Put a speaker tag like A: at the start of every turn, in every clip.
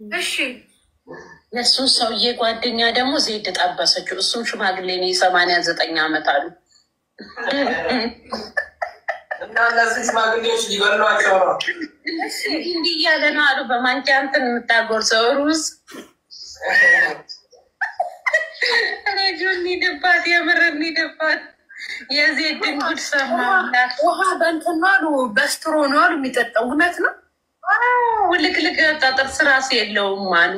A: እሺ
B: የሱ ሰውዬ ጓደኛ ደግሞ ዜድ ጠበሰችው። እሱም ሽማግሌ ነው፣ 89 ዓመት አሉ።
C: እና እነዚህ ሽማግሌዎች ሊበሏቸው ነው።
B: እንዲህ እያለ ነው አሉ። በማንኪያ እንትን የምታጎርሰው ሩዝ ረጁ እንሂድባት፣ የምር እንሂድባት። የዜድን ጉድ ሰማሁላት።
A: ውሃ በእንትን ነው አሉ፣ በስትሮ ነው አሉ የሚጠጣው። እውነት ነው።
B: ውልቅልቅ የወጣ ጥርስ ራሱ የለውም አሉ።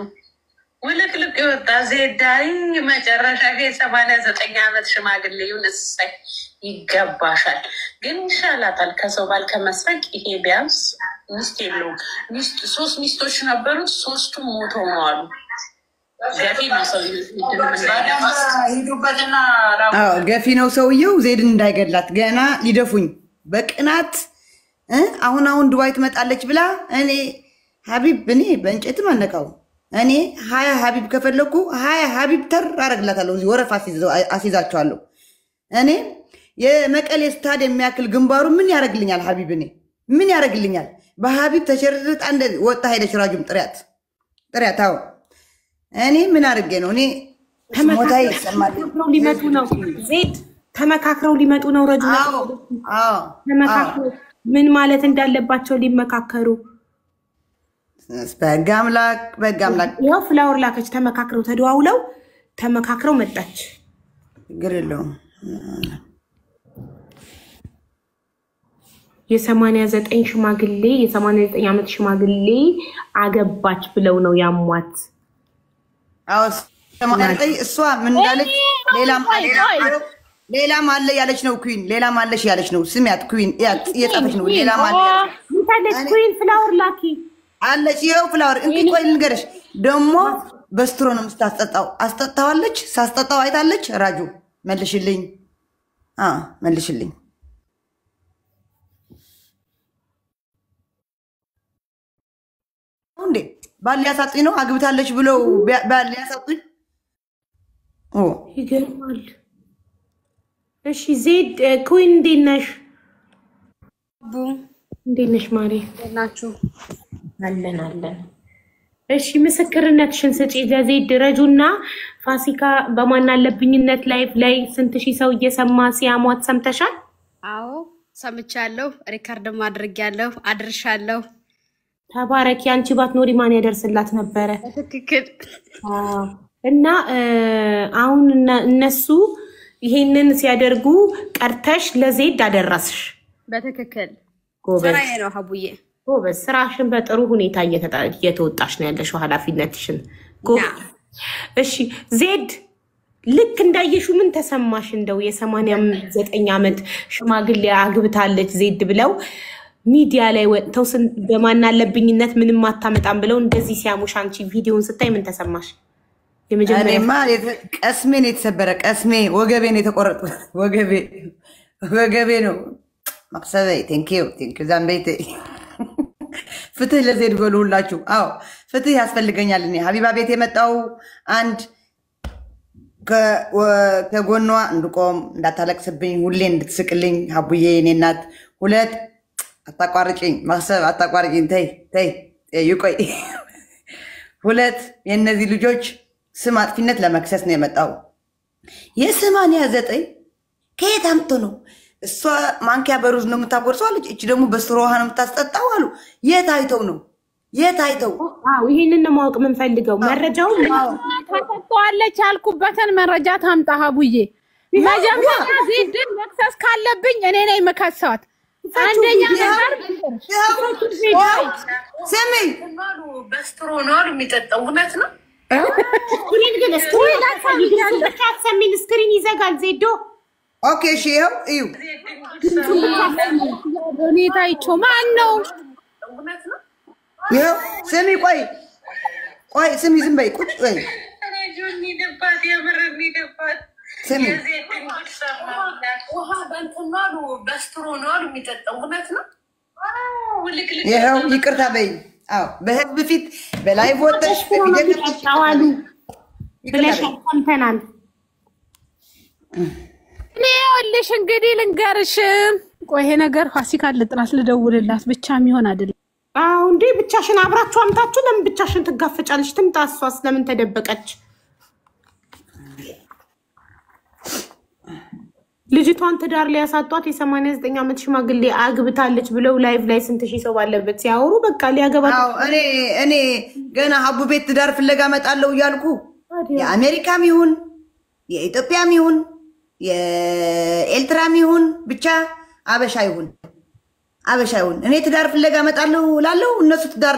B: ውልቅልቅ የወጣ ዜዳይ መጨረሻ 89 ዓመት ሽማግሌውን እሰይ ይገባሻል። ግን ይሻላታል ከሰው ባል ከመስረቅ። ይሄ ቢያንስ ሚስት የለውም። 3 ሚስቶች ነበሩት፣ 3ቱም ሞቶ ነው አሉ። ገፊ ነው
D: ገፊ ነው ሰውየው። ዜድን እንዳይገላት ገና ሊደፉኝ በቅናት አሁን ዱባይ ትመጣለች ብላ እኔ ሀቢብ እኔ በእንጨትም አነቃው እኔ 20 ሀቢብ ከፈለኩ 20 ሀቢብ ተር አረግላታለሁ። እዚህ ወረፋ አስይዛቸዋለሁ። እኔ የመቀሌ ስታድ የሚያክል ግንባሩ ምን ያደርግልኛል? ሀቢብ እኔ ምን ያደርግልኛል? በሀቢብ ተሸርጣ እንደዚህ ወጣ ሄደች። ራጁም ጥሪያት አዎ እኔ ምን አድርጌ ነው? እኔ ሞታይ ይሰማል።
E: ሊመጡ ነው ዜድ ተመካክረው ሊመጡ ነው። ረጁ ተመካክረው ምን ማለት እንዳለባቸው ሊመካከሩ
D: በህግ አምላክ
E: ያው ፍላወር ላከች። ተመካክረው ተደዋውለው ተመካክረው መጣች።
D: ችግር የለውም።
E: የ89 ሽማግሌ የ89 ዓመት ሽማግሌ አገባች ብለው ነው ያሟት።
D: አዎ እሷ ምን እንዳለች ሌላም አለ ያለች ነው። ኩዊን ሌላም አለሽ ያለች ነው። ስሚያት ኩዊን እየጻፈች ነው። ሌላም አለ
E: ታለች ኩዊን ፍላወር ላኪ
D: አለች። ይኸው ፍላወር እንግዲህ ቆይ ልንገርሽ ደግሞ በስትሮ ነው የምታስጠጣው። አስጠጣዋለች። ሳስጠጣው አይታለች። ራጁ መልሽልኝ፣ መልሽልኝ። እንዴ ባል ሊያሳጡኝ ነው አግብታለች ብለው ባል ሊያሳጡኝ።
E: ይገርማል። እሺ ዜድ ኩዊን እንዴት ነሽ? እንዴት ነሽ ማሪ?
F: ናችሁ?
E: አለን። እሺ ምስክርነትሽን ስጪ ለዜድ። ረጁና ፋሲካ በማን አለብኝነት ላይ ስንት ሺህ ሰው እየሰማ ሲያሟት ሰምተሻል?
F: አዎ ሰምቻለሁ። ሪካርድም አድርጌያለሁ፣ አድርሻለሁ።
E: ተባረኪ። አንቺ ባትኖሪ ማን ያደርስላት ነበረ?
F: ትክክል።
E: እና አሁን እነሱ ይሄንን ሲያደርጉ ቀርተሽ ለዜድ አደረስሽ።
F: በትክክል
E: ጎበዝ
F: ስራዬ ነው ሀቡዬ።
E: ጎበዝ ስራሽን በጥሩ ሁኔታ እየተወጣሽ ነው ያለሽው ኃላፊነትሽን። እሺ ዜድ ልክ እንዳየሹ ምን ተሰማሽ? እንደው የ89 ዓመት ሽማግሌ አግብታለች ዜድ ብለው ሚዲያ ላይ ወጥተው በማን አለብኝነት ምንም አታመጣም ብለው እንደዚህ ሲያሙሽ አንቺ ቪዲዮን ስታይ ምን ተሰማሽ?
D: እኔማ ቀስሜን የተሰበረ ቀስሜ ወገቤን የተቆረጠ ወገቤ ነው መቅሰበይ። ቴንኪዩ ዛንቤቴ። ፍትህ ለዜድ በሉ ሁላችሁ። አዎ ፍትህ ያስፈልገኛል። እኔ ሀቢባ ቤት የመጣው አንድ ከጎኗ እንድቆም እንዳታለቅስብኝ፣ ሁሌ እንድትስቅልኝ ሀቡዬ እኔ እናት። 2 አታቋርጭኝ፣ መቅሰብ አታቋርጭኝ። ተይ ይቆይ። 2 የእነዚህ ልጆች ስም አጥፊነት ለመክሰስ ነው የመጣው። የ89 ከየት አምጥቶ ነው? እሷ ማንኪያ በሩዝ ነው የምታጎርሰው አለች። እቺ ደግሞ በስትሮ ውሃ ነው የምታስጠጣው አሉ። የት አይተው ነው?
E: ይሄንን ነው ማወቅ የምንፈልገው። መረጃውን
G: ታሰጠዋለች ያልኩበትን መረጃ ታምጣ ሀቡዬ። መጀመሪያ ዜድን መክሰስ ካለብኝ እኔ ነኝ የምከሳት። አንደኛ ነገር
D: ስሚ
A: በስትሮ ነው አሉ የሚጠጣው። እውነት ነው።
E: ስክሪን ይዘጋል ዜዶ።
D: ኦኬ እሺ ይኸው እዩ።
G: ሁኔታ ይቾ ማን ነው?
D: ይኸው ስሚ ቆይ ስሚ ዝም በይ ቁጭ በይ። ስሚ
A: ውሃ በእንትን ነው አሉ፣ በስትሮ ነው አሉ የሚጠጣው። እውነት ነው።
D: ይኸው ይቅርታ በይ። አዎ በህዝብ ፊት በላይቭ ወጥተሽ
E: ታዋሉ ብለሽ ሰምተናል።
G: እኔ ይኸውልሽ እንግዲህ ልንገርሽ። ቆይ ይሄ ነገር ፋሲካ ልጥራት ልደውልላት ብቻ የሚሆን አይደለም።
E: አዎ እንዴ ብቻሽን አብራችሁ አምታችሁ ለምን ብቻሽን ትጋፈጫለሽ? ትምጣ። እሷስ ለምን ተደበቀች? ልጅቷን ትዳር ላይ ያሳጧት የ89 ዓመት ሽማግሌ አግብታለች ብለው ላይቭ ላይ ስንት ሺህ ሰው ባለበት ሲያወሩ በቃ ሊያገባት።
D: አዎ እኔ ገና ሀቡ ቤት ትዳር ፍለጋ መጣለው እያልኩ የአሜሪካም ይሁን የኢትዮጵያም ይሁን የኤርትራም ይሁን ብቻ አበሻ ይሁን እኔ ትዳር ፍለጋ መጣለው ላለው እነሱ ትዳር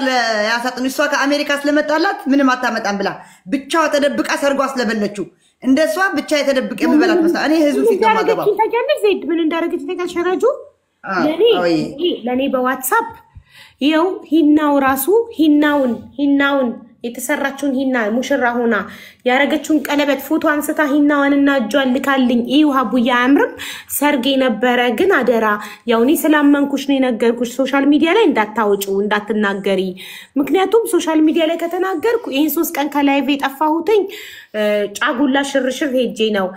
D: ያሳጥኑ። እሷ ከአሜሪካ ስለመጣላት ምንም አታመጣም ብላ ብቻዋ ተደብቃ ሰርጓ ስለበለችው እንደሷ ብቻ የተደብቀ የምበላት መስላ እኔ ህዝቡ ፊት ነው ማገባው።
E: ታውቂያለሽ ዜድ ምን እንዳደረገች ታውቂያለሽ? ረጁ ለኔ በዋትስአፕ ይኸው ሂናው ራሱ ሂናውን የተሰራችውን ሂና ሙሽራ ሆና ያረገችውን ቀለበት ፎቶ አንስታ ሂናዋንና እጇን ልካልኝ። ይው ሀቡያ አያምርም? ሰርጌ ነበረ ግን አደራ ያው እኔ ስላመንኩሽ ነው የነገርኩሽ። ሶሻል ሚዲያ ላይ እንዳታወጪው እንዳትናገሪ። ምክንያቱም ሶሻል ሚዲያ ላይ ከተናገርኩ ይሄን 3 ቀን ከላይቭ የጠፋሁትኝ ጫጉላ ሽርሽር ሄጄ ነው።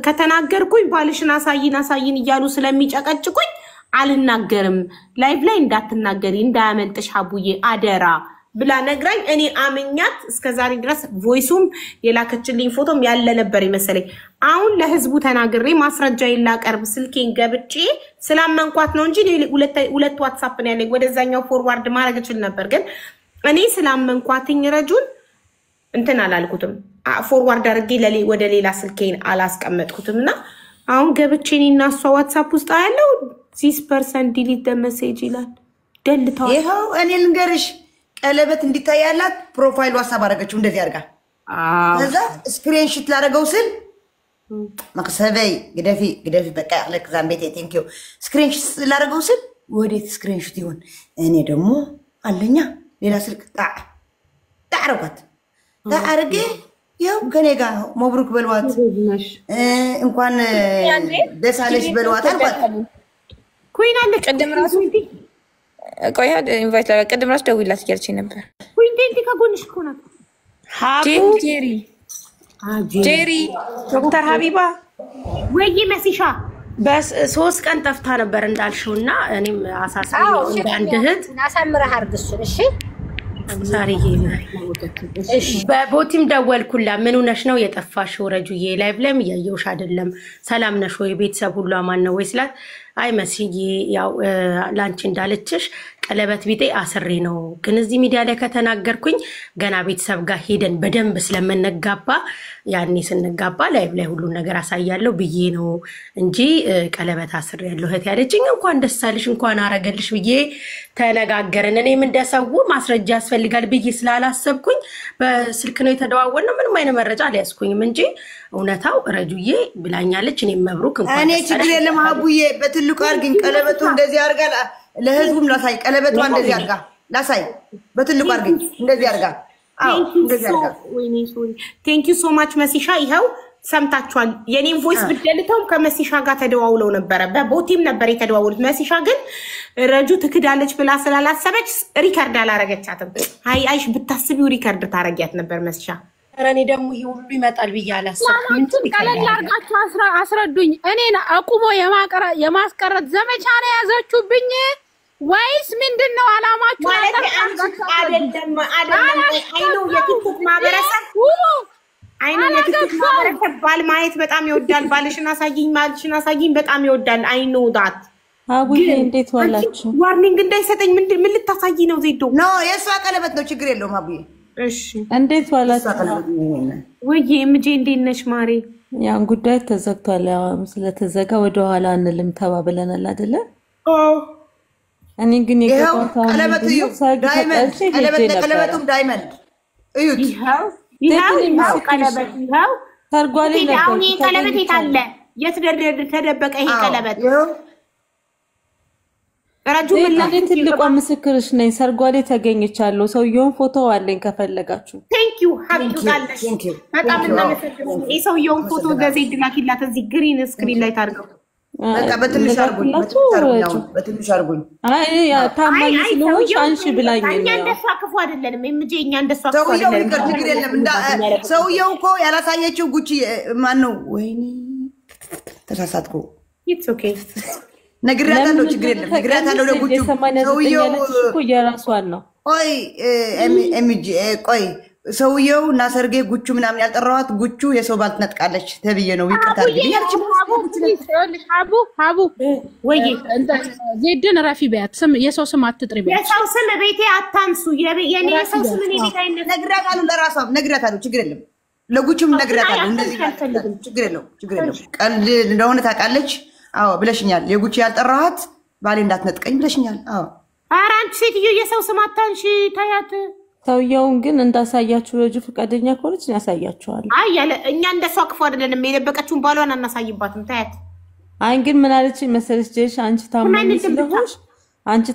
E: ከተናገርኩኝ ባልሽን አሳይን እያሉ ስለሚጨቀጭቁኝ አልናገርም። ላይቭ ላይ እንዳትናገሪ እንዳያመልጥሽ ሀቡዬ አደራ ብላ ነግራኝ እኔ አመኛት። እስከዛሬ ድረስ ቮይሱም የላከችልኝ ፎቶም ያለ ነበር ይመስለኝ። አሁን ለህዝቡ ተናግሬ ማስረጃ ይላቀርብ ስልኬን ገብጬ ስላመንኳት ነው እንጂ ሁለት ዋትስአፕ ነው ያለኝ። ወደዛኛው ፎርዋርድ ማድረግ እችል ነበር ግን እኔ ስላመንኳትኝ ረጁን እንትን አላልኩትም። ፎርዋርድ አድርጌ ወደ ሌላ ስልኬን አላስቀመጥኩትም። እና አሁን ገብቼ እኔና እሷ ዋትስአፕ ውስጥ ያለው 6% ዲሊት ደ ሜሴጅ ይላል። ደልታው
D: ይሄው እኔ ልንገርሽ ቀለበት እንዲታያላት ፕሮፋይል ዋትስአፕ አደረገችው እንደዚህ አድርጋ። ከዛ ስክሪንሾት ላደረገው ስል መቅሰበይ ግደፊ በቃ ያለክ ዛምቤቴ ቴንኪው ስክሪንሾት ላደረገው ስል ወዴት ስክሪንሾት ይሆን? እኔ ደግሞ አለኛ ሌላ ስልክ ጣረጋት አርጌ ያው ከኔ ጋር መብሩክ በልዋት እንኳን ደስ አለሽ በልዋት አልኳት።
E: ኩይን አለ ቀደም ራሱ
H: ቆይ ኢንቫይት ላደርግ ቅድም ራስ ደውይላት እያለችኝ ነበር።
E: ኩይንቴንቲ ከጎንሽ እኮ ናት።
H: ጄሪ ዶክተር ሀቢባ
E: ወይ መሲሻ
I: በ3 ቀን ጠፍታ ነበር እንዳልሽውና እኔም አሳስበኝ እንደ አንድ እህት
J: ናሳምረህ አርግሱን። እሺ
I: ሳሪዬ በቦቲም ደወልኩላ ምን ሆነሽ ነው የጠፋሽው? ረጁዬ ላይቭ ላይም እያየሁሽ አይደለም ሰላም ነሽ ወይ ቤተሰብ ሁሉ አማን ነው ወይ ስላት አይ መስዬ ያው ላንቺ እንዳለችሽ ቀለበት ቢጤ አስሬ ነው ግን እዚህ ሚዲያ ላይ ከተናገርኩኝ ገና ቤተሰብ ጋር ሄደን በደንብ ስለምንጋባ ያኔ ስንጋባ ላይቭ ላይ ሁሉ ነገር አሳያለሁ ብዬ ነው እንጂ ቀለበት አስሬ ያለው እህት ያለችኝ እንኳን ደስ አለሽ እንኳን አረገልሽ ብዬ ተነጋገርን። እኔም እንደሰው ማስረጃ ያስፈልጋል ብዬ ስላላሰብኩኝ በስልክ ነው የተደዋወልነው። ምንም አይነት መረጃ አልያዝኩኝም እንጂ እውነታው ረጁዬ ብላኛለች። እኔም መብሩክ እንኳን
D: እኔ ችግር የለም ሀቡዬ በትልቁ አርግኝ ቀለበቱ እንደዚህ አርጋ ለህዝቡም ላሳይ ቀለበቷ እንደዚህ አርጋ ላሳይ በትልቁ አርግኝ እንደዚህ አርጋ እንደዚህ አርጋ።
E: ቴንክ ዩ ሶ ማች መሲሻ። ይኸው ሰምታችኋል። የኔም ቮይስ ብትደልተው ከመሲሻ ጋር ተደዋውለው ነበረ በቦቲም ነበር የተደዋውሉት። መሲሻ ግን ረጁ ትክዳለች ብላ ስላላሰበች ሪከርድ አላረገቻትም። አይሽ ብታስቢው ሪከርድ ታረጊያት ነበር መሲሻ።
I: እኔ ደግሞ ይሄ ሁሉ ይመጣል ብዬ አላሰብኩም።
G: ቀለል አድርጋችሁ አስረዱኝ። እኔን አቁሞ የማስቀረት ዘመቻ ነው ያዘችሁብኝ ወይስ ምንድነው አላማችሁ?
E: አይደለም አይኑ የቲክቶክ ማህበረሰብ ባል ማየት በጣም ይወዳል። ባልሽን አሳይኝ በጣም ይወዳል። አይኑ ዳት
K: አቡዬ እንዴት ዋላችሁ?
E: ዋርኒንግ እንዳይሰጠኝ ምን ልታሳይ ነው? ዜዶ
D: ኖ የሷ ቀለበት ነው ችግር የለውም አቡዬ።
E: እሺ
K: እንዴት ዋላችሁ?
E: ወይ ምጄ እንዴት ነሽ ማሬ?
K: ያን ጉዳይ ተዘግቷል። ያው ስለተዘጋ ወደ ኋላ አንልም ተባብለናል አይደለ? እኔ ግን የገባሁት
D: ቀለበቱ ዳይመንድ ቀለበቱም ዳይመንድ እዩት።
E: ይሄው ቀለበት ይሄው
K: ተርጓሌ ነበር።
E: አሁን ቀለበት የታለ? የት ተደበቀ ይሄ ቀለበት? ረጁ
K: ምን ትልቋ ምስክርሽ ነኝ። ሰርጓሌ ተገኝቻለሁ። ሰውየውን ፎቶ አለኝ ከፈለጋችሁ።
E: ቴንክ ዩ ሀቢብ ቃለሽ በጣም እናመሰግናለን። የሰውየውን ፎቶ ለዜድ ላኪላት እዚህ ግሪን ስክሪን ላይ ታርገው።
D: በቃ በትንሽ አርጉኝ በትንሽ አርጉኝ።
K: አይ ታማኝ ስለሆንሽ አንቺ ብላኝ ነው።
E: እኛ እንደሷ ክፉ አይደለንም። እምጄ እኛ እንደሷ ክፉ
D: ሰውየው
E: አይደለንም።
D: ችግር የለም። ሰውየው እኮ ያላሳየችው ጉቺ ማን ነው? ወይኔ ተሳሳትኩ።
E: ኢትስ ኦኬ
D: ነግራታለሁ ችግር የለም ነግራታለሁ ለጉቹ ሰውየው
K: እኮ የራሷን ነው
D: ቆይ ኤምጂ ቆይ ሰውየው እና ሰርጌ ጉቹ ምናምን ያልጠራዋት ጉቹ የሰው ባል ትነጥቃለች ተብዬ ነው ይቅርታ አድርጊ
G: ሀቡ ወይ ዜድን ረፊ ቢያት ስም የሰው ስም አትጥሪ ቢያት
E: የሰው ስም ቤቴ አታንሱ የኔ የሰው ስም እኔ ቤት አይነት
D: ነግራታለሁ ለራሷም ነግራታለሁ ችግር የለም ለጉቹም ነግራታለሁ እንደዚህ ችግር የለም ቀልድ እንደሆነ ታውቃለች አዎ ብለሽኛል የጉቹ ያልጠራሃት ባሌ እንዳትነጥቀኝ ብለሽኛል አዎ
E: ኧረ አንቺ ሴትዮ የሰው ስም አታንሺ ታያት
K: ሰውየውን ግን እንዳሳያችሁ ረጁ ፈቃደኛ ከሆነች ያሳያችኋል
E: አይ ያለ እኛ እንደሷ ክፉ አይደለንም የደበቀችውን ባሏን አናሳይባትም ታያት
K: አይ ግን ምን አለች መሰለሽ ጀሽ አንቺ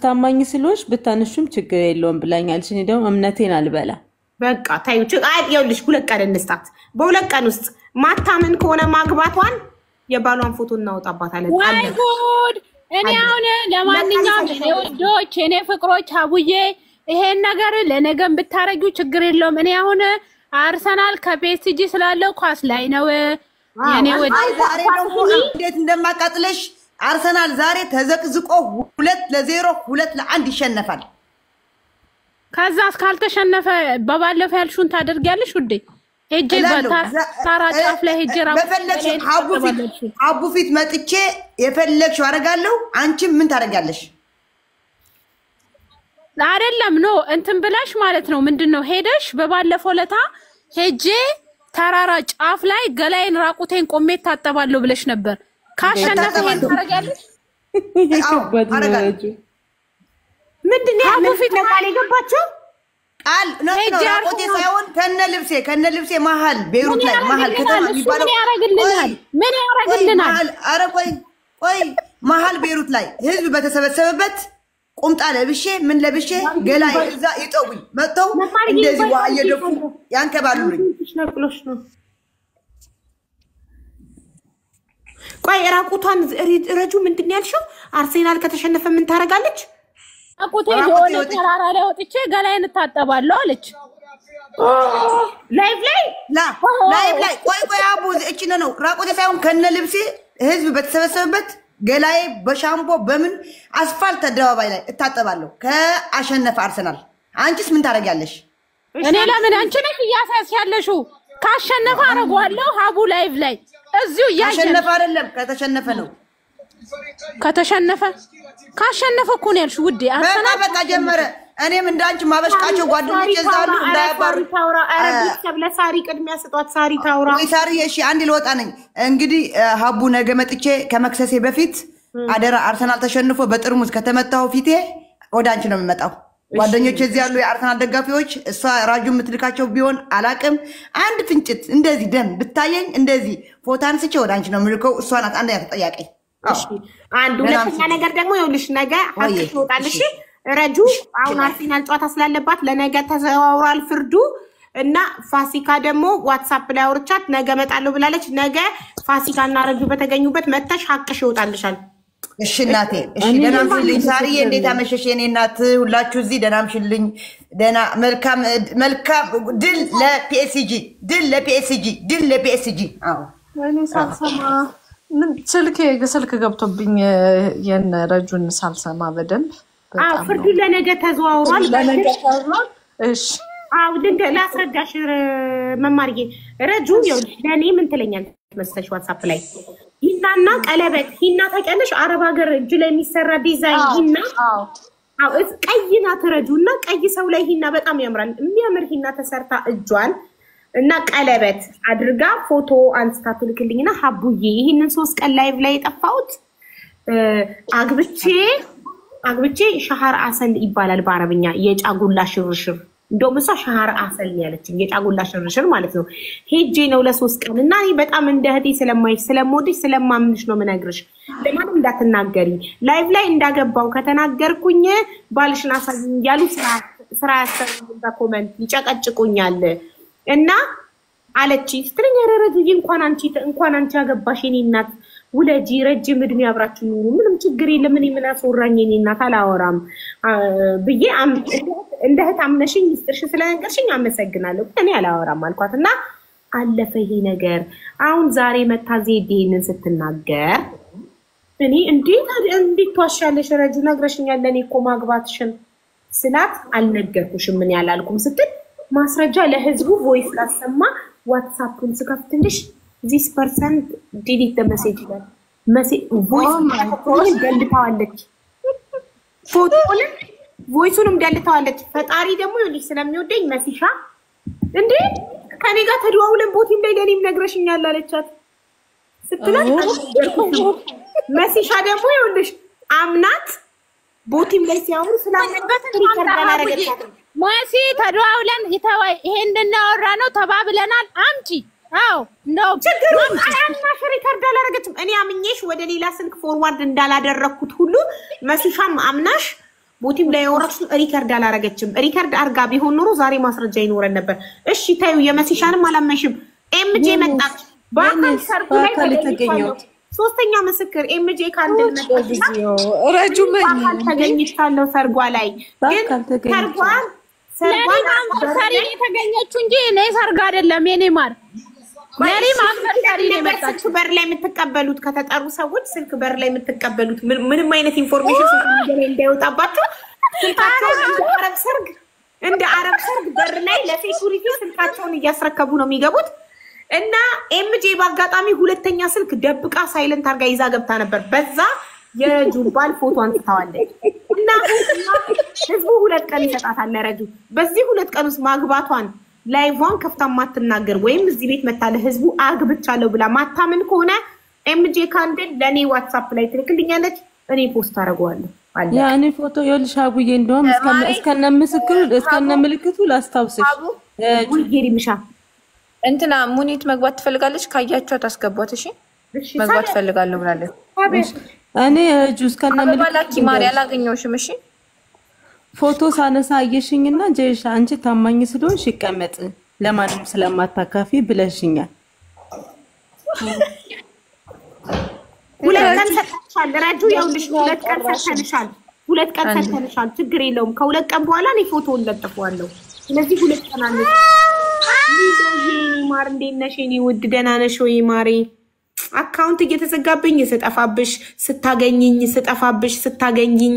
K: ታማኝ ስለሆንሽ ብታንሹም ችግር የለውም ብላኛለች እኔ ደግሞ እምነቴን አልበላ
E: በቃ ታዩ አይ ይኸውልሽ 2 ቀን እንስጣት በ2 ቀን ውስጥ ማታመን ከሆነ ማግባቷን የባሏን ፎቶ እናወጣባታለን
G: ወይ ጉድ እኔ አሁን ለማንኛውም እኔ ወዶች እኔ ፍቅሮች አቡዬ ይሄን ነገር ለነገም ብታረጊው ችግር የለውም እኔ አሁን አርሰናል ከፒኤስጂ ስላለው ኳስ ላይ ነው የኔ ወድ
D: ዛሬ ደግሞ እንዴት እንደማቃጥለሽ አርሰናል ዛሬ ተዘቅዝቆ 2-0 2-1 ይሸነፋል
G: ከዛ እስካልተሸነፈ በባለፈው ያልሹን ታደርጊያለሽ ውዴ ሄጄ በታራ ጫፍ ላይ ሄጄ
D: በፈለግሽ አቡ ፊት መጥቼ የፈለግሽው አደርጋለሁ አንቺም ምን ታደርጊያለሽ
G: አይደለም ኖ እንትን ብለሽ ማለት ነው ምንድነው ሄደሽ በባለፈው ለታ ሄጄ ተራራ ጫፍ ላይ ገላይን ራቁቴን ቆሜ ታጠባለሁ ብለሽ ነበር ካሸነፈ ሄን ታረጋለሽ
E: ምንድነው አቡ ፊት ለቃል የገባችሁ
D: ቃል ነው ራቁቴ ሳይሆን ከነ ልብሴ መሀል ቤይሩት ላይ መሀል ከተማ ይባላል
G: ምን ያረግልናል
D: አረ ቆይ መሀል ቤይሩት ላይ ህዝብ በተሰበሰበበት ቁምጣ ለብሼ ምን ለብሼ ገላይ እዛ ይጠውኝ መጥተው እንደዚህ ውሃ እየደፉ ያንከባሉልኝ
E: ቆይ ራቁቷን ረጁ ምንድነው ያልሽው አርሴናል ከተሸነፈ ምን ታረጋለች
G: አቁቴ የሆነ ተራራ ላይ ወጥቼ ገላይን ታጠባለሁ አለች
E: ላይቭ
D: ላይ ቆይ አቡ እቺ ነው ራቁቴ ሳይሆን ከነ ልብሴ ህዝብ በተሰበሰበበት ገላይ በሻምፖ በምን አስፋልት አደባባይ ላይ እታጠባለሁ ከአሸነፈ አርሰናል አንቺስ ምን ታረጋለሽ
G: እኔ ለምን አንቺ ነሽ ያሳስያለሽው ካሸነፈ አረጋለሁ ሀቡ ላይቭ ላይ እዚሁ
D: ያሸነፈ አይደለም ከተሸነፈ ነው
G: ካሸነፈ እኮ ነው ያልሽው ውዴ
D: አርሰናል በቃ ጀመረ እኔም እንዳንቺ ማበሽቃቸው ጓደኞቼ ዛሉ እንዳያባሩ
E: ታውራ አረብ ተብለ ሳሪ ቅድሚያ ስጧት ሳሪ ታውራ
D: ወይ ሳሪ እሺ አንድ ልወጣ ነኝ እንግዲህ ሀቡ ነገ መጥቼ ከመክሰሴ በፊት አደራ አርሰናል ተሸንፎ በጥርሙዝ ከተመታው ፊቴ ወደ አንቺ ነው የሚመጣው ጓደኞቼ እዚህ ያሉ የአርሰናል ደጋፊዎች እሷ ራጁ የምትልካቸው ቢሆን አላቅም አንድ ፍንጭት እንደዚህ ደም ብታየኝ እንደዚህ ፎቶ አንስቼ ወደ አንቺ ነው የምልከው እሷ ናት አንደኛ ተጠያቂ
E: እሺ አንድ ሁለተኛ ነገር ደግሞ ይኸውልሽ ነገ ሀቅ ይወጣልሽ ረጁ አሁን አርሰናል ጨዋታ ስላለባት ለነገ ተዘዋውሯል ፍርዱ እና ፋሲካ ደግሞ ዋትስአፕ ላይ አውርቻት ነገ መጣለው ብላለች ነገ ፋሲካና ረጁ በተገኙበት መተሽ ሀቅሽ ይወጣልሻል
D: እሺ እናቴ እሺ ደናምሽልኝ ሳሪዬ እንዴት አመሸሽ የኔ እናት ሁላችሁ እዚህ ደናምሽልኝ ደና መልካም ድል ለፒኤስጂ አዎ
J: እኔ ሳልሰማ ምን ስልክ ገብቶብኝ የነረጁን ሳልሰማ በደንብ
E: ፍርዱ ለነገ ተዘዋውሯል
J: እሺ
E: አው ድንገ ላስረዳሽ መማርዬ ረጁ ለኔ ምን ትለኛል መሰለሽ ዋትስአፕ ላይ ሂናና ቀለበት ሂና ታውቂያለሽ አረብ ሀገር እጅ ላይ የሚሰራ ዲዛይን ሂና አው ቀይ ናት ረጁና ቀይ ሰው ላይ ሂና በጣም ያምራል የሚያምር ሂና ተሰርታ እጇን እና ቀለበት አድርጋ ፎቶ አንስታ ትልክልኝና ሀቡዬ ይሄንን 3 ቀን ላይቭ ላይ የጠፋሁት አግብቼ ሻሃር አሰል ይባላል በአረብኛ የጫጉላ ሽርሽር እንደውም እሷ ሻሃር አሰል ያለችኝ የጫጉላ ሽርሽር ማለት ነው ሄጄ ነው ለ3 ቀን እና እኔ በጣም እንደ እህቴ ስለምወድሽ ስለማምንሽ ነው ምነግርሽ ለማንም እንዳትናገሪ ላይቭ ላይ እንዳገባው ከተናገርኩኝ ባልሽን አሳይኝ ያሉ ስራ ያሰሩኝ በኮሜንት ይጨቀጭቁኛል እና አለች ስትለኝ ረረጁ እንኳን አንቺ ያገባሽ የኔ እናት ውለጂ ረጅም እድሜ አብራችሁ ኑሩ ምንም ችግር የለም እኔ ምን አስወራኝ የኔ እናት አላወራም ብዬ እንደ እህት አምነሽኝ ሚስጥርሽ ስለነገርሽኝ አመሰግናለሁ እኔ አላወራም አልኳትና አለፈ ይሄ ነገር አሁን ዛሬ መታ ዜድ ይሄንን ስትናገር እኔ እንዴት ተዋሻለሽ ረጁ ነግረሽኛል ለኔ እኮ ማግባትሽን ስላት አልነገርኩሽም ምን ያላልኩም ስትል ማስረጃ ለህዝቡ ቮይስ ላሰማ ዋትስአፕን ስከፍትልሽ this person delete the message ይላል ቮይስ ደልታዋለች ቮይሱንም ደልታዋለች ፈጣሪ ደግሞ ይልሽ ስለሚወደኝ መሲሻ እንዴ ከኔ ጋር ተደዋውለን ቦቲም ላይ ለኔም ነግረሽኛል አለቻት ስትላት መሲሻ ደግሞ ይልሽ አምናት ቦቲም ላይ ሲያወሩ ስላመጣት ሪከርድ አላረገቻት
G: መሲ ተደዋውለን ይተዋይ ይሄን እናወራ ነው ተባብለናል አምጪ አው ነው
E: አያና ሪከርድ አላረገችም እኔ አምኜሽ ወደ ሌላ ስልክ ፎርዋርድ እንዳላደረኩት ሁሉ መሲሻም አምናሽ ቦቲም ላይ ያወራሽ ሪከርድ አላረገችም ሪከርድ አርጋ ቢሆን ኖሮ ዛሬ ማስረጃ ይኖረን ነበር እሺ ታዩ የመሲሻንም አላመንሽም ኤምጄ መጣች ባካል ሰርጉ ላይ ተገኘው ሶስተኛ ምስክር ኤምጄ ካንድል መጣች
H: ረጁ ምን
E: ተገኝቻለሁ ሰርጓ ላይ ግን ሰርጓን
G: ሰሪ የተገኘችው እንጂ እኔ ሰርግ አይደለም የኔ ማር ለኔ ማንበር ሰሪ የመጣች
E: በር ላይ የምትቀበሉት ከተጠሩ ሰዎች ስልክ በር ላይ የምትቀበሉት ምንም አይነት ኢንፎርሜሽን እንዳይወጣባችሁ እንደ አረብ ሰርግ በር ላይ ለሴኩሪቲ ስልካቸውን እያስረከቡ ነው የሚገቡት እና ኤምጄ በአጋጣሚ ሁለተኛ ስልክ ደብቃ ሳይለንት አርጋ ይዛ ገብታ ነበር በዛ የጁባል ፎቶ አንስታዋለች እና ህዝቡ 2 ቀን ይሰጣታል ለረጁ በዚህ 2 ቀን ውስጥ ማግባቷን ላይቭዋን ከፍታ ማትናገር ወይም እዚህ ቤት መታለ ህዝቡ አግብቻለሁ ብላ ማታምን ከሆነ ኤምጄ ካንድል ለኔ ዋትስአፕ ላይ ትልክልኛለች እኔ ፖስት አደርገዋለሁ አለ
K: ያኔ ፎቶ ይልሽ አቡዬ እንደውም እስከነ ምስክሩ እስከነ ምልክቱ ላስታውስሽ
E: ጉልጌሪ ምሻ
H: እንትና ሙኒት መግባት ትፈልጋለች ካያችሁ ታስገቧት እሺ መግባት ፈልጋለሁ ብላለች
K: እኔ ጁስ ከነ
H: ምልክቱ ማሪ ያላገኘውሽም እሺ
K: ፎቶ ሳነሳ አየሽኝና ጀይሽ አንቺ ታማኝ ስለሆንሽ ይቀመጥ ለማንም ስለማታካፊ ብለሽኛል
E: 2 ቀን ሰጥተሻል ረጁ ይኸውልሽ 2 ቀን ሰጥተንሻል 2 ቀን ሰጥተንሻል ችግር የለውም ከ2 ቀን በኋላ እኔ ፎቶውን ለጥፈዋለሁ ስለዚህ 2 ቀን አለ ማር እንዴት ነሽ የኔ ውድ ደህና ነሽ ወይ ማሪ አካውንት እየተዘጋብኝ ስጠፋብሽ ስታገኝኝ ስጠፋብሽ ስታገኝኝ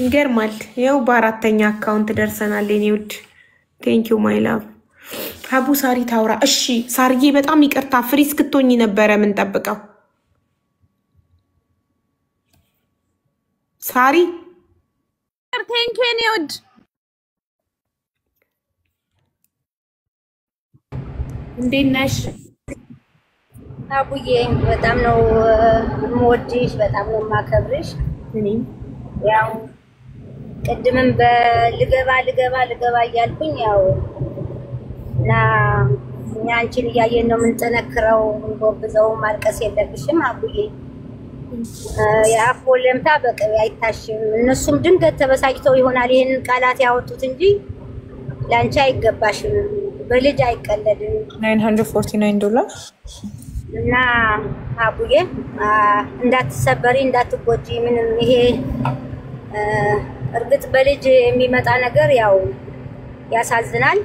E: ይገርማል ያው በአራተኛ አካውንት ደርሰናል የኔ ውድ ቴንክ ዩ ማይ ላቭ አቡ ሳሪ ታውራ እሺ ሳርዬ በጣም ይቅርታ ፍሪ እስክትሆኚ ነበረ ምን ጠብቀው ሳሪ
G: ቴንክ ዩ የኔ ውድ
E: እንዴት ነሽ
L: አቡዬ በጣም ነው የምወድሽ በጣም ነው የማከብርሽ
E: እኔም
L: ያው ቅድምም ልገባ እያልኩኝ ያው እና እኛ አንቺን እያየን ነው የምንጠነክረው እንጎብዘው ማልቀስ የለብሽም አቡዬ የአፍ ወለምታ በቅቤ አይታሽም እነሱም ድንገት ተበሳጭተው ይሆናል ይሄንን ቃላት ያወጡት እንጂ ላንቺ አይገባሽም በልጅ አይቀለድም
H: $949
L: እና አቡዬ እንዳትሰበሪ እንዳትጎጂ ምንም ይሄ እርግጥ በልጅ የሚመጣ ነገር ያው ያሳዝናል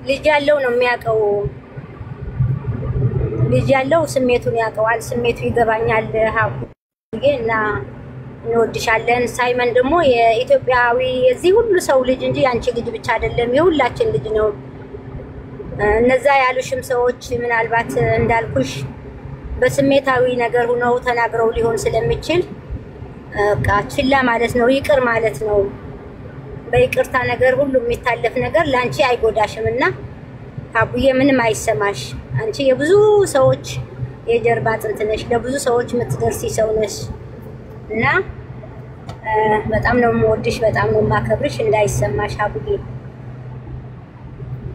L: ልጅ ያለው ነው የሚያውቀው ልጅ ያለው ስሜቱን ያውቀዋል ስሜቱ ይገባኛል አቡዬ እና እንወድሻለን ሳይመን ደግሞ የኢትዮጵያዊ የዚህ ሁሉ ሰው ልጅ እንጂ ያንቺ ልጅ ብቻ አይደለም የሁላችን ልጅ ነው እነዛ ያሉሽም ሰዎች ምናልባት እንዳልኩሽ በስሜታዊ ነገር ሆነው ተናግረው ሊሆን ስለሚችል ቃችላ ማለት ነው ይቅር ማለት ነው በይቅርታ ነገር ሁሉ የሚታለፍ ነገር ላንቺ አይጎዳሽምና አቡዬ ምንም አይሰማሽ አንቺ የብዙ ሰዎች የጀርባ አጥንት ነሽ ለብዙ ሰዎች የምትደርሲ ሰው ነሽ እና በጣም ነው የምወድሽ በጣም ነው የማከብርሽ እንዳይሰማሽ አቡዬ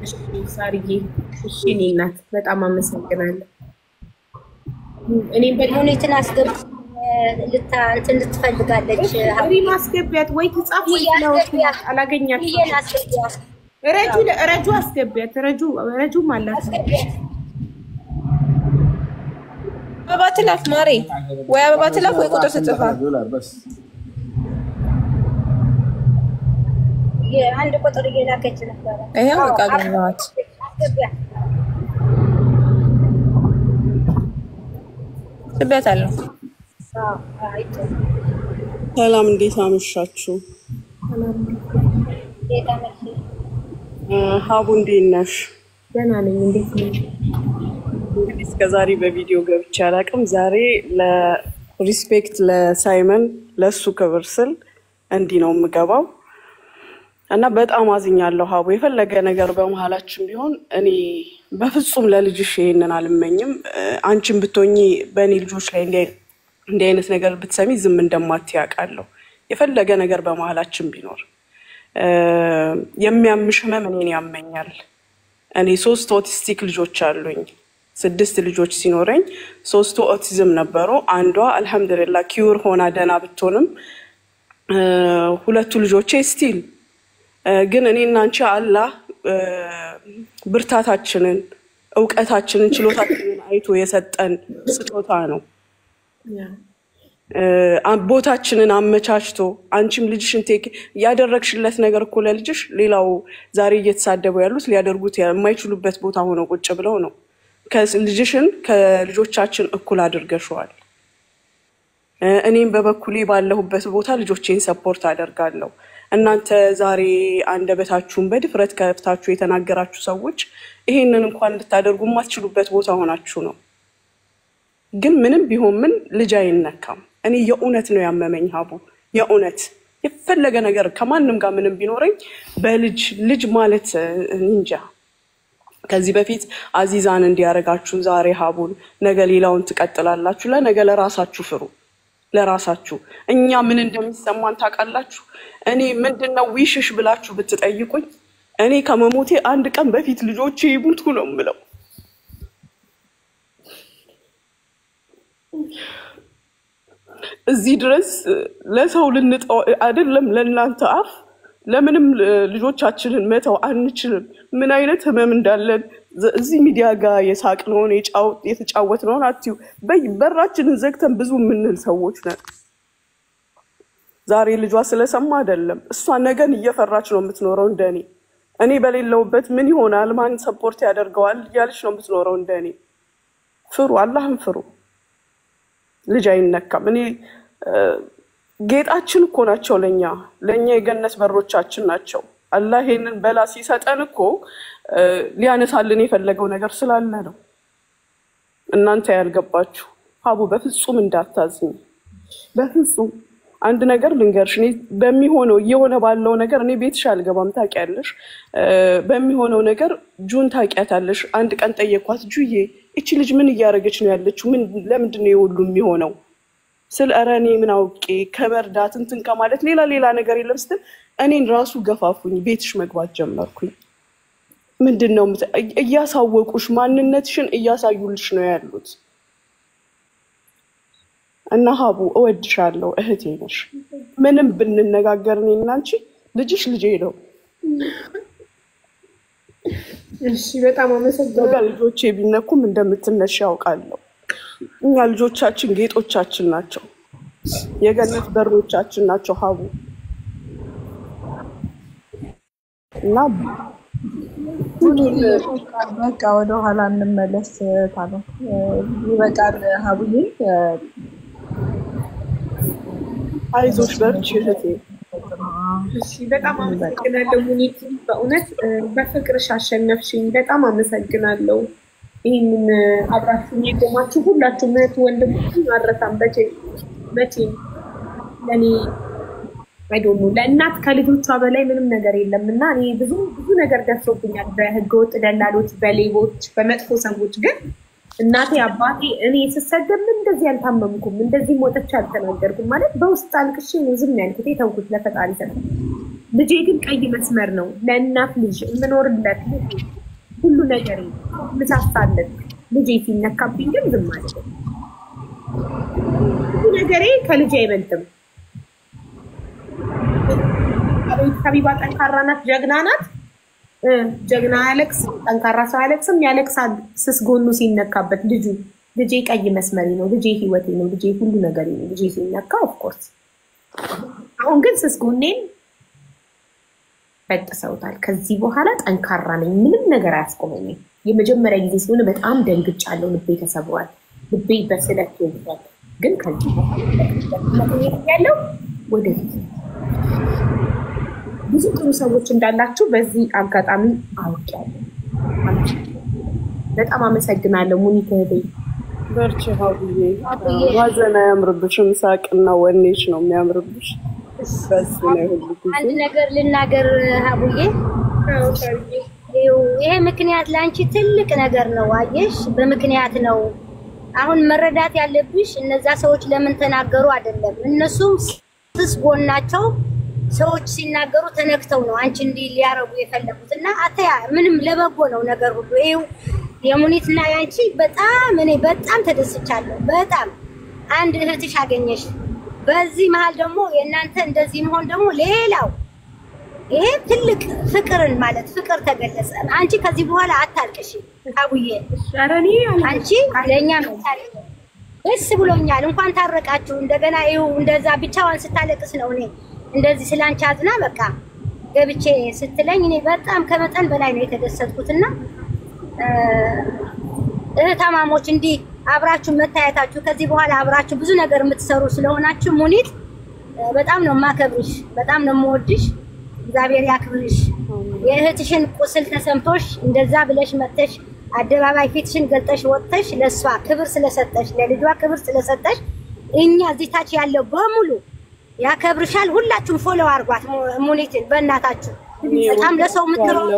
E: እሺ ሳርዬ እሺ እኔ እናት በጣም አመሰግናለሁ እኔም
L: በሁኔታን አስገብ እንትን ልትፈልጋለች
E: ሀሪ ማስገቢያት ወይ ትጻፍ ወይ ነው አላገኛት ረጁ አስገቢያት ረጁ ማለት
H: አበባ ትላፍ ማሪ ወይ አበባ ትላፍ ወይ ቁጥር ትጽፋ
L: አንድ ቁጥር እየላከች ነበር
H: ይሄው በቃ አገኘኋት ስቤታለሁ
M: ሰላም እንዴት አመሻችሁ? ሀቡ እንዴት ነሽ?
E: ደህና ነኝ። እንዴት ነሽ?
M: እንግዲህ እስከዛሬ በቪዲዮ ገብቼ አላውቅም። ዛሬ ለሪስፔክት ለሳይመን ለሱ ክብር ስል እንዲህ ነው የምገባው እና በጣም አዝኛለሁ። ሀቡ የፈለገ ነገር በመሀላችን ቢሆን እኔ በፍጹም ለልጅሽ ይሄንን አልመኝም። አንቺን ብትሆኚ በእኔ ልጆች ላይ እንዲህ አይነት ነገር ብትሰሚ ዝም እንደማትይ አውቃለሁ። የፈለገ ነገር በመሀላችን ቢኖር የሚያምሽ ህመም እኔን ያመኛል። እኔ 3 ኦቲስቲክ ልጆች አሉኝ። 6 ልጆች ሲኖረኝ 3ቱ ኦቲዝም ነበሩ። አንዷ አልহামዱሊላህ ኪውር ሆና ደና ብትሆንም 2ቱ ልጆቼ ስቲል ግን እኔና አንቺ አላህ ብርታታችንን፣ እውቀታችንን፣ ችሎታችንን አይቶ የሰጠን ስጦታ ነው። ቦታችንን አመቻችቶ አንቺም ልጅሽን ቴክ ያደረግሽለት ነገር እኮ ለልጅሽ ሌላው ዛሬ እየተሳደቡ ያሉት ሊያደርጉት የማይችሉበት ቦታ ሆነው ቁጭ ብለው ነው። ልጅሽን ከልጆቻችን እኩል አድርገሽዋል። እኔም በበኩሌ ባለሁበት ቦታ ልጆቼን ሰፖርት አደርጋለሁ። እናንተ ዛሬ አንደበታችሁን በድፍረት ከፍታችሁ የተናገራችሁ ሰዎች ይሄንን እንኳን እንድታደርጉ የማትችሉበት ቦታ ሆናችሁ ነው። ግን ምንም ቢሆን ምን ልጅ አይነካም። እኔ የእውነት ነው ያመመኝ ሀቡ፣ የእውነት የፈለገ ነገር ከማንም ጋር ምንም ቢኖረኝ በልጅ ማለት እንጃ። ከዚህ በፊት አዚዛን እንዲያረጋችሁ ዛሬ ሀቡን ነገ ሌላውን ትቀጥላላችሁ። ለነገ ለራሳችሁ ፍሩ፣ ለራሳችሁ። እኛ ምን እንደሚሰማን ታውቃላችሁ? እኔ ምንድነው ዊሽሽ ብላችሁ ብትጠይቁኝ እኔ ከመሞቴ አንድ ቀን በፊት ልጆቼ ይሙቱ ነው የምለው። እዚህ ድረስ ለሰው ልንጠው አይደለም ለእናንተ አፍ ለምንም ልጆቻችንን መተው አንችልም። ምን አይነት ህመም እንዳለን እዚህ ሚዲያ ጋር የሳቅነውን የተጫወትነውን አትዩ። በራችንን ዘግተን ብዙ የምንል ሰዎች ነን። ዛሬ ልጇ ስለሰማ አይደለም እሷ ነገን እየፈራች ነው የምትኖረው እንደኔ። እኔ በሌለውበት ምን ይሆናል ማን ሰፖርት ያደርገዋል እያለች ነው የምትኖረው እንደኔ። ፍሩ፣ አላህን ፍሩ። ልጅ አይነካም። እኔ ጌጣችን እኮ ናቸው ለኛ የገነት በሮቻችን ናቸው። አላህ ይሄንን በላ ሲሰጠን እኮ ሊያነሳልን የፈለገው ነገር ስላለ ነው። እናንተ ያልገባችሁ ሀቡ በፍጹም እንዳታዝኝ፣ በፍጹም። አንድ ነገር ልንገርሽ፣ እኔ በሚሆነው እየሆነ ባለው ነገር እኔ ቤትሽ አልገባም ታውቂያለሽ። በሚሆነው ነገር ጁን ታውቂያታለሽ። አንድ ቀን ጠየኳት፣ ጁዬ እቺ ልጅ ምን እያደረገች ነው ያለችው? ለምንድን ነው የሁሉ የሚሆነው? ስለ እኔ ምን አውቄ ከመርዳት እንትን ከማለት ሌላ ነገር የለም ስትል እኔን ራሱ ገፋፉኝ፣ ቤትሽ መግባት ጀመርኩኝ። ምንድነው እያሳወቁሽ ማንነትሽን እያሳዩልሽ ነው ያሉት። እና ሀቡ እወድሻለሁ፣ እህቴ ነሽ። ምንም ብንነጋገር እኔና አንቺ ልጅሽ ልጄ ነው።
E: እሺ በጣም አመሰግናለሁ።
M: ልጆቼ ቢነኩም እንደምትነሽ ያውቃለሁ። እኛ ልጆቻችን ጌጦቻችን ናቸው፣ የገነት በሮቻችን ናቸው ሀቡ። እና
J: በቃ ወደ ኋላ እንመለስ ታዲያ። ይበቃል ሀቡዬ።
M: አይዞሽ በርቺ እህቴ።
E: እሺ በጣም አመሰግናለሁ ሙኒት፣ በእውነት በፍቅርሽ አሸነፍሽኝ። በጣም አመሰግናለሁ። ይህንን አብራችሁኝ የቆማችሁ ሁላችሁም እህት ወንድሞች አልረሳም መቼም። ለእኔ አይዶኑ ለእናት ከልጆቿ በላይ ምንም ነገር የለም እና እኔ ብዙ ነገር ደርሶብኛል በህገወጥ ደላሎች፣ በሌቦች፣ በመጥፎ ሰዎች። ግን እናቴ አባቴ እኔ ስሰደብ እንደዚህ አልታመምኩም፣ እንደዚህ ሞተች አልተናገርኩም። ማለት በውስጥ አልቅሼ ነው ዝም ያልኩት፣ የተውኩት ለፈጣሪ ሰጠ። ልጄ ግን ቀይ መስመር ነው። ለእናት ልጅ የምኖርለት ሁሉ ነገር ምሳሳለት። ልጄ ሲነካብኝ ግን ዝም ማለት ነው። ነገሬ ከልጄ አይበልጥም። አቤት ሀቢባ ጠንካራ ናት፣ ጀግና ናት። ጀግና አያለቅስም፣ ጠንካራ ሰው አያለቅስም። ያለቅሳል ስስ ጎኑ ሲነካበት። ልጄ ቀይ መስመሬ ነው፣ ልጄ ህይወቴ ነው፣ ልጄ ሁሉ ነገሬ ነው። ልጄ ሲነካ ኦፍኮርስ። አሁን ግን ስስ ጎኔን በጥሰውታል። ከዚህ በኋላ ጠንካራ ነኝ፣ ምንም ነገር አያስቆመኝም። የመጀመሪያ ጊዜ ስለሆነ በጣም ደንግጫለሁ። ልቤ ተሰብሯል። ልቤ በስለት ይወጣል። ግን ከዚህ ያለው ወደፊት ብዙ ጥሩ ሰዎች እንዳላችሁ በዚህ አጋጣሚ አውቄያለሁ። በጣም አመሰግናለሁ ሙኒት እህቴ።
M: በርቺ ሀቡዬ። ዋዘና ያምርብሽም፣ ሳቅና ወኔሽ ነው የሚያምርብሽ። በሱ ነው ሁሉ ጊዜ።
L: አንድ ነገር ልናገር ሀቡዬ። ይሄ ምክንያት ለአንቺ ትልቅ ነገር ነው። አየሽ፣ በምክንያት ነው። አሁን መረዳት ያለብሽ እነዛ ሰዎች ለምን ተናገሩ አይደለም። እነሱም ስስ ጎናቸው ሰዎች ሲናገሩ ተነክተው ነው አንቺ እንዲህ ሊያረጉ የፈለጉትና አተያ ምንም ለበጎ ነው ነገር ሁሉ። ይሄው የሙኒትና ያንቺ በጣም እኔ በጣም ተደስቻለሁ። በጣም አንድ እህትሽ አገኘሽ። በዚህ መሃል ደግሞ የእናንተ እንደዚህ መሆን ደግሞ ሌላው ይሄ ትልቅ ፍቅርን ማለት ፍቅር ተገለጸ። አንቺ ከዚህ በኋላ አታልቅሽ አቡዬ። አንቺ ለኛ መጣሪ ደስ ብሎኛል። እንኳን ታረቃችሁ። እንደገና ይኸው እንደዛ ብቻዋን ስታለቅስ ነው እኔ እንደዚህ ስላንቺ አዝና በቃ ገብቼ ስትለኝ እኔ በጣም ከመጠን በላይ ነው የተደሰትኩትና እህታማሞች እንዲህ አብራችሁ መታየታችሁ ከዚህ በኋላ አብራችሁ ብዙ ነገር የምትሰሩ ስለሆናችሁ ሙኒት በጣም ነው ማከብርሽ፣ በጣም ነው የምወድሽ። እግዚአብሔር ያክብርሽ። የእህትሽን ቁስል ተሰምቶሽ እንደዛ ብለሽ መጥተሽ አደባባይ ፊትሽን ገልጠሽ ወጥተሽ ለሷ ክብር ስለሰጠሽ፣ ለልጇ ክብር ስለሰጠሽ እኛ እዚህ ታች ያለው በሙሉ ያከብርሻል። ሁላችሁም ፎሎ አርጓት ሙኒትን በእናታችሁ። በጣም ለሰው የምትሮጥ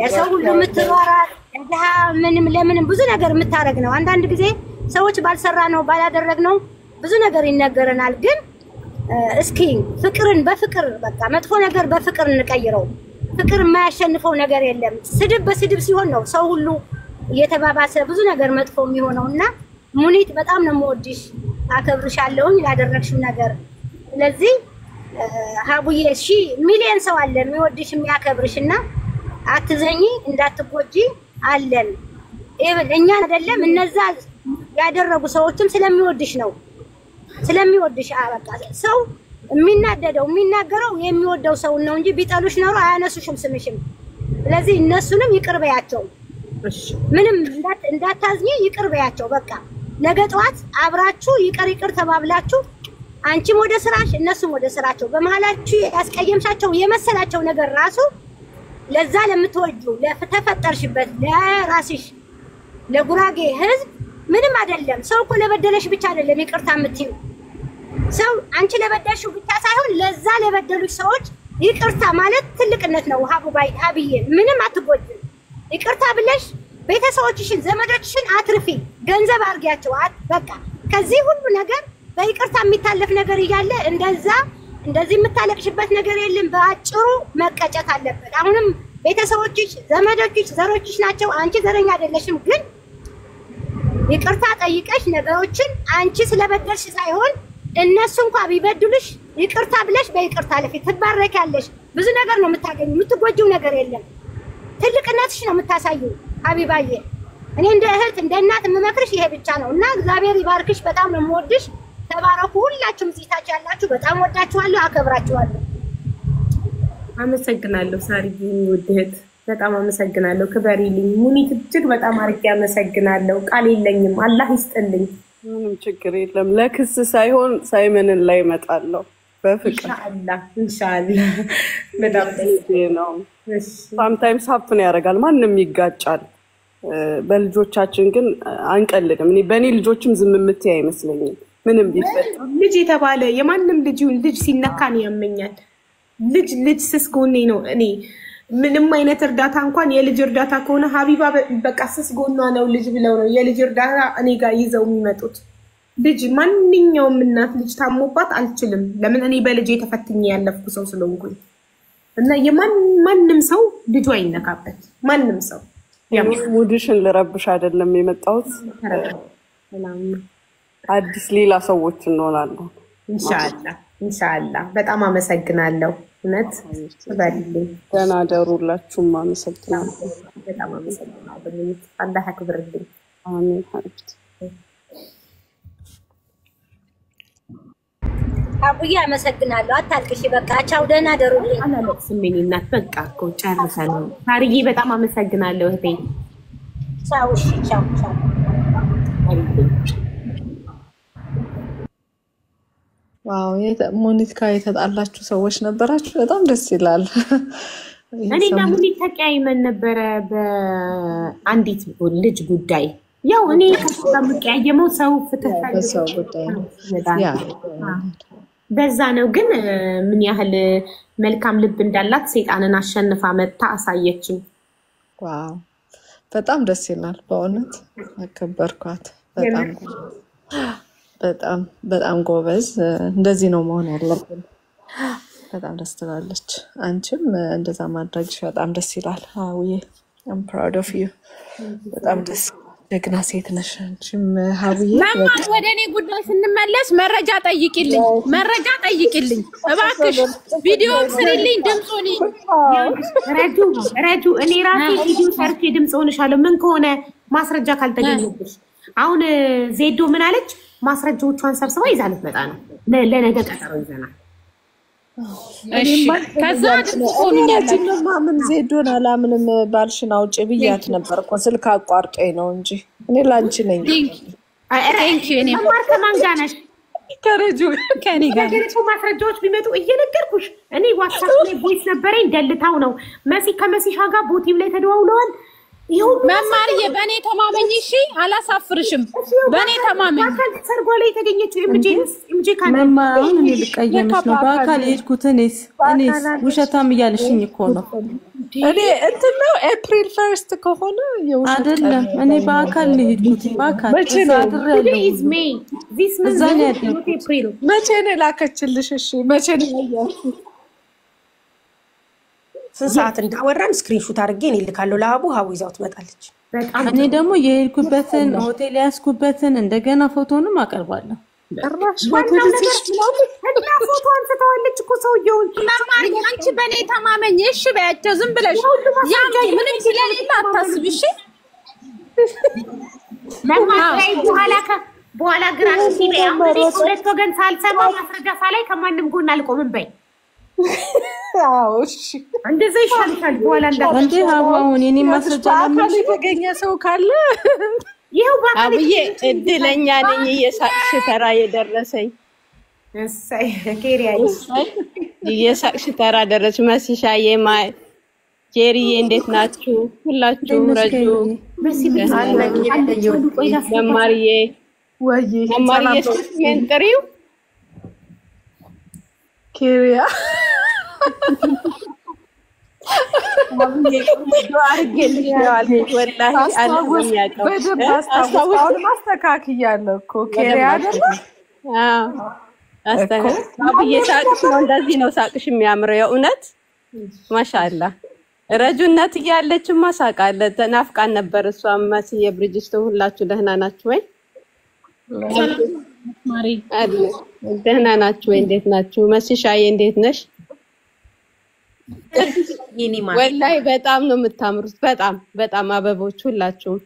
L: ለሰው ሁሉ የምትሯሯጥ እንዲህ ምንም ለምንም ብዙ ነገር የምታረግ ነው። አንዳንድ ጊዜ ሰዎች ባልሰራ ነው ባላደረግ ነው ብዙ ነገር ይነገረናል። ግን እስኪ ፍቅርን በፍቅር በቃ መጥፎ ነገር በፍቅር እንቀይረው። ፍቅር የማያሸንፈው ነገር የለም። ስድብ በስድብ ሲሆን ነው ሰው ሁሉ እየተባባሰ ብዙ ነገር መጥፎ የሚሆነውና ሙኒት በጣም ነው የምወድሽ፣ አከብርሻለሁ ላደረግሽው ነገር። ስለዚህ ሀቡዬ እሺ ሚሊየን ሰው አለ የሚወድሽ የሚያከብርሽና አትዘኚ፣ እንዳትጎጂ አለን። እኛ አይደለም እነዛ ያደረጉ ሰዎችም ስለሚወድሽ ነው ስለሚወድሽ። በቃ ሰው የሚናደደው የሚናገረው የሚወደው ሰው ነው እንጂ ቢጠሉሽ ኖሮ አያነሱሽም ስምሽም። ስለዚህ እነሱንም ይቅር በያቸው፣ ምንም እንዳታዝኚ ይቅር በያቸው። በቃ ነገ ጠዋት አብራችሁ ይቅር ተባብላችሁ አንቺም ወደ ስራሽ እነሱም ወደ ስራቸው በመሃላችሁ ያስቀየምሻቸው የመሰላቸው ነገር ራሱ ለዛ ለምትወጁ ለተፈጠርሽበት ለራስሽ ለጉራጌ ህዝብ ምንም አይደለም። ሰው እኮ ለበደለሽ ብቻ አይደለም ይቅርታ የምትይው። ሰው አንቺ ለበደልሽው ብቻ ሳይሆን ለዛ ለበደሉሽ ሰዎች ይቅርታ ማለት ትልቅነት ነው። ሀብዬ ምንም አትጎጂም። ይቅርታ ብለሽ ቤተሰቦችሽን ዘመዶችሽን አትርፊ፣ ገንዘብ አርጊያቸው። በቃ ከዚህ ሁሉ ነገር በይቅርታ የሚታለፍ ነገር እያለ እንደዚህ የምታለቅሽበት ነገር የለም። በአጭሩ መቀጨት አለበት። አሁንም ቤተሰቦችሽ ዘመዶችሽ ዘሮችሽ ናቸው። አንቺ ዘረኛ አይደለሽም። ግን ይቅርታ ጠይቀሽ ነገሮችን አንቺ ስለበደልሽ ሳይሆን እነሱ እንኳን ቢበድሉሽ ይቅርታ ብለሽ በይቅርታ ለፊ ትባረኪያለሽ። ብዙ ነገር ነው የምታገኙ፣ የምትጎጂው ነገር የለም። ትልቅነትሽ ነው የምታሳዩ ሀቢባዬ። እኔ እንደ እህት እንደ እናት የምመክርሽ ይሄ ብቻ ነው እና እግዚአብሔር ይባርክሽ። በጣም ነው የምወድሽ። ተባረኩ። ሁላችሁም እዚህ ታች ያላችሁ በጣም ወዳችኋለሁ፣ አከብራችኋለሁ።
E: አመሰግናለሁ ሳሪዬ ውድ እህት፣ በጣም አመሰግናለሁ። ክበሪልኝ ሙኒት፣ እጅግ በጣም አርጌ አመሰግናለሁ። ቃል የለኝም። አላህ ይስጥልኝ።
M: ምንም ችግር የለም። ለክስ ሳይሆን ሳይመንን ላይ እመጣለሁ በፍቅር
E: ኢንሻአላህ። በጣም
M: ነው። ሳምታይምስ ሀፕን ያደርጋል። ማንም ይጋጫል። በልጆቻችን ግን አንቀልድም። እኔ በእኔ ልጆችም ዝም የምትይ አይመስለኝም። ምንም ቢፈጠር
E: ልጅ የተባለ የማንም ልጅ ሲነካ ነው ያመኛል። ልጅ ስስ ጎኔ ነው። እኔ ምንም አይነት እርዳታ እንኳን የልጅ እርዳታ ከሆነ ሀቢባ በቃ ስስ ጎኗ ነው ልጅ ብለው ነው የልጅ እርዳታ እኔ ጋር ይዘው የሚመጡት። ልጅ ማንኛውም እናት ልጅ ታሞባት አልችልም። ለምን እኔ በልጅ የተፈትኜ ያለፍኩ ሰው ስለሆንኩኝ እና የማንም ሰው ልጁ አይነካበት። ማንም ሰው
M: ሙድሽን ልረብሽ አይደለም የመጣሁት። አዲስ ሌላ ሰዎች እንሆናለን
E: ኢንሻአላህ። በጣም አመሰግናለሁ። እውነት በልልኝ።
M: ደህና ደሩላችሁም። አመሰግናለሁ።
E: በጣም አመሰግናለሁ። አላህ ያክብርልኝ።
M: አሜን ሀቢብቲ።
L: አቡዬ አመሰግናለሁ። አታልቅሽ። በቃ ቻው፣ ደህና ደሩልኝ።
E: አላለቅስም የእኔ እናት። በቃ እኮ ጨርሰናል። ሳርዬ በጣም አመሰግናለሁ እህቴ።
L: ቻው። እሺ ቻው።
J: ዋው ሙኒት ጋር የተጣላችሁ ሰዎች ነበራችሁ? በጣም ደስ ይላል።
E: እኔና ሙኒት ተቀያይመን ነበረ በአንዲት ልጅ ጉዳይ። ያው እኔ ከምቀያየመው ሰው ፍትህ
J: በሰው ጉዳይ ያ
E: በዛ ነው። ግን ምን ያህል መልካም ልብ እንዳላት ሰይጣንን አሸንፋ መጣ አሳየችኝ።
J: ዋው በጣም ደስ ይላል በእውነት አከበርኳት። በጣም ጎበዝ። እንደዚህ ነው መሆን ያለብን። በጣም ደስ ትላለች። አንቺም እንደዛ ማድረግሽ በጣም ደስ ይላል። ሀውዬ I'm proud of you። በጣም ደስ ደግና ሴት ነሽ። አንቺም ሀውዬ
G: ማማ ወደ እኔ ጉዳይ ስንመለስ መረጃ ጠይቂልኝ እባክሽ። ቪዲዮ ስሪልኝ ድምጹን
E: ረጁ እኔ ራሴ ቪዲዮ ሰርቼ ድምጽ ሆነሻለሁ። ምን ከሆነ ማስረጃ ካልተገኘብሽ አሁን ዜዶ ምን አለች? ማስረጃዎቿን ሰብስባ ይዛ ልትመጣ ነው። ለነገ ቀጠሮ ይዘናል።
G: እሺ ከዛ
J: ሆኛለች። ምን ዜዶን አላምንም ባልሽን አውጪ ብያት ነበር እኮ ስልክ አቋርጦኝ ነው እንጂ እኔ ላንቺ ነኝ።
G: እኔ
E: ከማን ጋር ነሽ?
J: ከረጁ ከኔ ጋር
E: ማስረጃዎች ቢመጡ እየነገርኩሽ። እኔ ዋትስአፕ ላይ ቮይስ ነበረኝ ደልታው ነው። ከመሲሻ ጋር ቦቲም ላይ ተደዋውለዋል።
G: መማርዬ በእኔ ተማመኝ እሺ፣ አላሳፍርሽም። በእኔ ተማመኝ።
E: ሰርጓ ላይ የተገኘችው ኤምጄ ካለ
K: መማራውን እኔ ልቀየምሽ ነው። በአካል የሄድኩት እኔስ ውሸታም እያልሽኝ እኮ ነው።
J: እኔ እንትን ነው ኤፕሪል 1 ከሆነ የውሸት
K: አይደለም። እኔ በአካል የሄድኩት በአካል
J: መቼ ነው ላከችልሽ? እሺ መቼ ነው ያያችሁ?
I: ስንት ሰዓት እንዳወራን ስክሪንሾት አድርጌ እኔ ልካለሁ ለሀቡ። ሀቡ ይዛው ትመጣለች።
K: እኔ ደግሞ የሄድኩበትን ሆቴል ያስኩበትን እንደገና ፎቶንም አቀርባለሁ።
E: ፎቶ አንስተዋለች እኮ ሰውየውን።
G: አንቺ በእኔ ተማመኝ እሺ በያቸው። ዝም ብለሽ ያም ምንም ስለሌለ አታስቢ እሺ።
E: ለማታይ በኋላ ግራ ሲበይ ሁለት ወገን ሳልሰማ ማስረጃ ሳላይ ከማንም ጎን አልቆምም በይ።
J: አዎ እሺ
E: እንደዛ ይሻልሻል። በኋላ
K: እንዴ ሀዋውን የኔ ማስረጃ
J: ለምን የተገኘ ሰው ካለ
E: ይሄው
N: አብዬ እድለኛ ነኝ። እየሳቅሽ ተራ የደረሰኝ
E: እሰይ ኬሪያይስ
N: እየሳቅሽ ተራ ደረስ። መስሻዬ ማይ ጄሪዬ እንዴት ናችሁ? ሁላችሁ ረጁ መማርዬ መማርዬ ምን ጥሪው
J: ኬሪያ ማስተካክያለሁ እኮ ኬሪያ አይደለ?
N: ሳቅሽ ነው። እንደዚህ ነው ሳቅሽ የሚያምረው የእውነት ማሻአላ። ረጁነት እያለችማ ሳቃለ ተናፍቃን ነበር። እሷም መስዬ ብሪጅስቶ ሁላችሁ ደህና ናችሁ ወይ? ደህና ናችሁ ወይ? እንዴት ናችሁ? መስሻዬ እንዴት ነሽ? ወላሂ በጣም ነው የምታምሩት። በጣም አበቦች ሁላችሁም